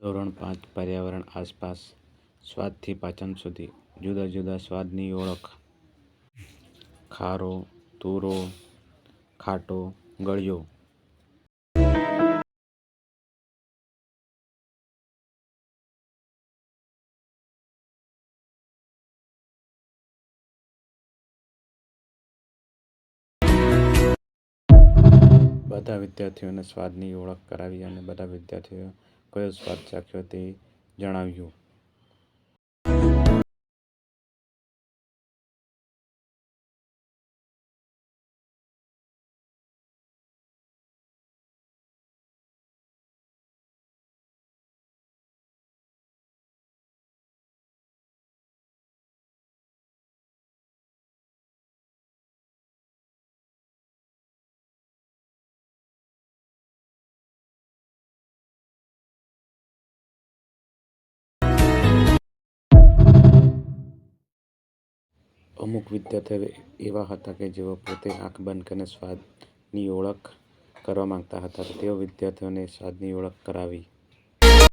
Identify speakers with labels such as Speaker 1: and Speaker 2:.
Speaker 1: ધોરણ 5 પર્યાવરણ આસપાસ સ્વાદથી પાચન સુધી જુદા જુદા સ્વાદની ઓળખ. ખારો, તુરો, ખાટો, ગળ્યો. બધા વિદ્યાર્થીઓને સ્વાદની ઓળખ કરાવી અને બધા વિદ્યાર્થીઓએ કયો સ્વાદ ચાખ્યો તે જણાવ્યું. અમુક વિદ્યાર્થીઓ એવા હતા કે જેઓ પોતે આંખ બંધ કરીને સ્વાદની ઓળખ કરવા માંગતા હતા, તો તેઓ વિદ્યાર્થીઓને સ્વાદની ઓળખ કરાવી.